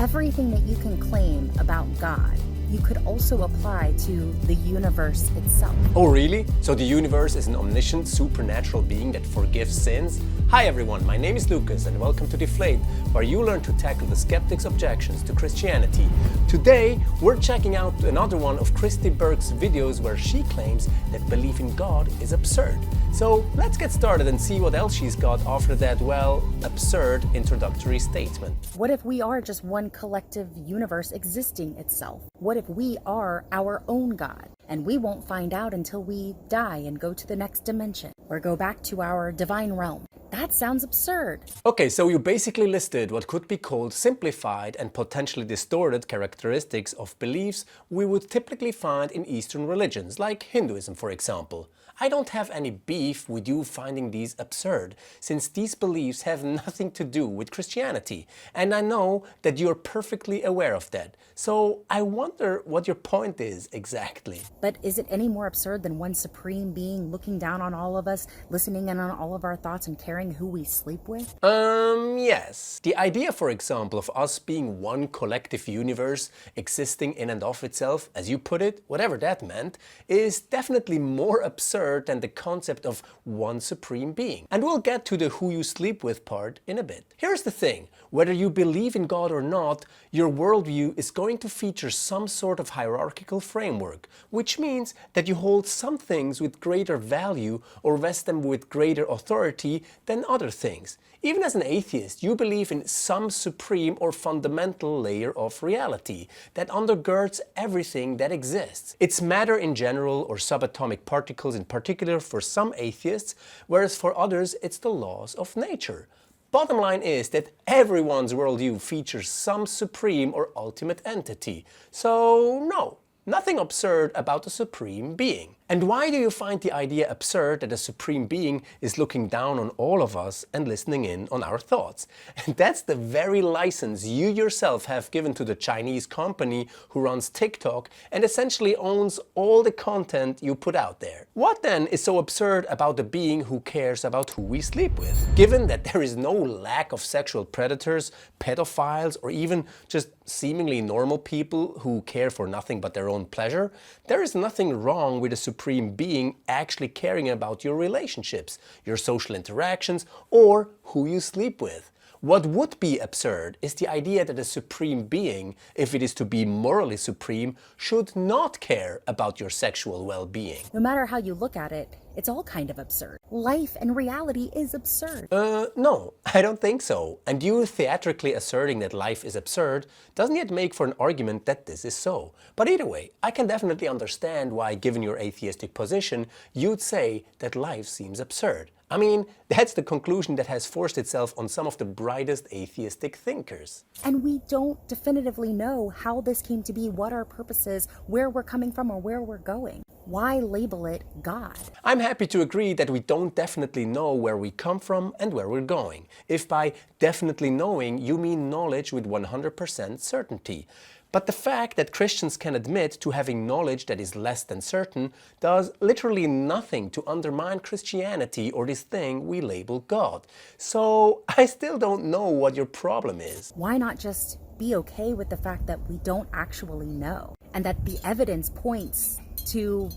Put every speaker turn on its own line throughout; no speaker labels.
Everything that you can claim about God, you could also apply to the universe itself.
Oh really? So the universe is an omniscient, supernatural being that forgives sins? Hi everyone, my name is Lucas and welcome to Deflate, where you learn to tackle the skeptics' objections to Christianity. Today, we're checking out another one of Kristi Burke's videos where she claims that belief in God is absurd. So let's get started and see what else she's got after that, well, absurd introductory statement.
What if we are just one collective universe existing itself? What if we are our own God? And we won't find out until we die and go to the next dimension or go back to our divine realm. That sounds absurd.
Okay, so you basically listed what could be called simplified and potentially distorted characteristics of beliefs we would typically find in Eastern religions, like Hinduism, for example. I don't have any beef with you finding these absurd, since these beliefs have nothing to do with Christianity, and I know that you're perfectly aware of that. So I wonder what your point is exactly.
But is it any more absurd than one supreme being looking down on all of us, listening in on all of our thoughts and caring who we sleep with?
Yes. The idea, for example, of us being one collective universe existing in and of itself, as you put it, whatever that meant, is definitely more absurd than the concept of one supreme being. And we'll get to the who you sleep with part in a bit. Here's the thing, whether you believe in God or not, your worldview is going to feature some sort of hierarchical framework, which means that you hold some things with greater value or vest them with greater authority than other things. Even as an atheist, you believe in some supreme or fundamental layer of reality that undergirds everything that exists. It's matter in general or subatomic particles in particular for some atheists, whereas for others it's the laws of nature. Bottom line is that everyone's worldview features some supreme or ultimate entity. So no, nothing absurd about a supreme being. And why do you find the idea absurd that a supreme being is looking down on all of us and listening in on our thoughts? And that's the very license you yourself have given to the Chinese company who runs TikTok and essentially owns all the content you put out there. What then is so absurd about a being who cares about who we sleep with? Given that there is no lack of sexual predators, pedophiles, or even just seemingly normal people who care for nothing but their own pleasure, there is nothing wrong with a supreme being actually caring about your relationships, your social interactions, or who you sleep with. What would be absurd is the idea that a supreme being, if it is to be morally supreme, should not care about your sexual well-being.
No matter how you look at it, it's all kind of absurd. Life and reality is absurd.
No, I don't think so. And you theatrically asserting that life is absurd doesn't yet make for an argument that this is so. But either way, I can definitely understand why, given your atheistic position, you'd say that life seems absurd. I mean, that's the conclusion that has forced itself on some of the brightest atheistic thinkers.
And we don't definitively know how this came to be, what our purpose is, where we're coming from, or where we're going. Why label it God?
I'm happy to agree that we don't definitely know where we come from and where we're going. If by definitely knowing you mean knowledge with 100% certainty. But the fact that Christians can admit to having knowledge that is less than certain does literally nothing to undermine Christianity or this thing we label God. So I still don't know what your problem is.
Why not just be okay with the fact that we don't actually know and that the evidence points to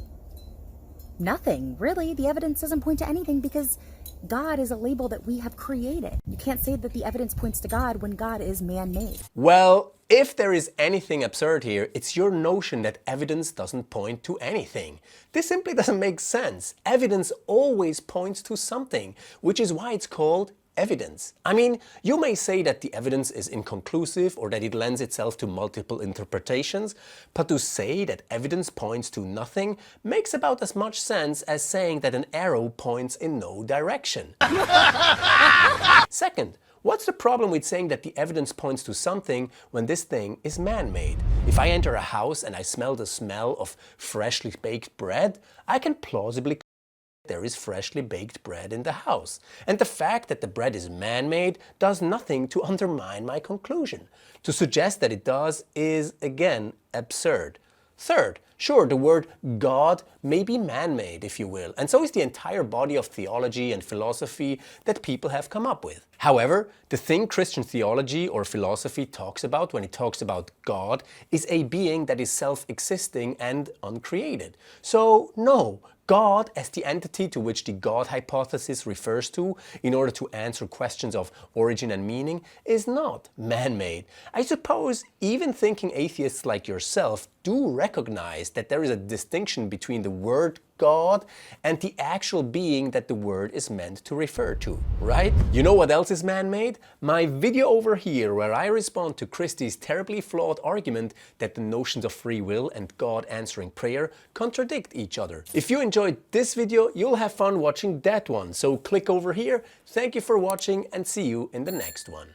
nothing? Really, the evidence doesn't point to anything because God is a label that we have created. You can't say that the evidence points to God when God is man-made.
Well, if there is anything absurd here, it's your notion that evidence doesn't point to anything. This simply doesn't make sense. Evidence always points to something, which is why it's called evidence. I mean, you may say that the evidence is inconclusive or that it lends itself to multiple interpretations, but to say that evidence points to nothing makes about as much sense as saying that an arrow points in no direction. Second, what's the problem with saying that the evidence points to something when this thing is man-made? If I enter a house and I smell the smell of freshly baked bread, I can plausibly there is freshly baked bread in the house. And the fact that the bread is man-made does nothing to undermine my conclusion. To suggest that it does is, again, absurd. Third, Sure, the word God may be man-made, if you will, and so is the entire body of theology and philosophy that people have come up with. However, the thing Christian theology or philosophy talks about when it talks about God is a being that is self-existing and uncreated. So, no, God, as the entity to which the God hypothesis refers to in order to answer questions of origin and meaning, is not man-made. I suppose even thinking atheists like yourself do recognize that there is a distinction between the word God and the actual being that the word is meant to refer to, right? You know what else is man-made? My video over here where I respond to Kristi's terribly flawed argument that the notions of free will and God answering prayer contradict each other. If you enjoyed this video, you'll have fun watching that one, so click over here. Thank you for watching and see you in the next one.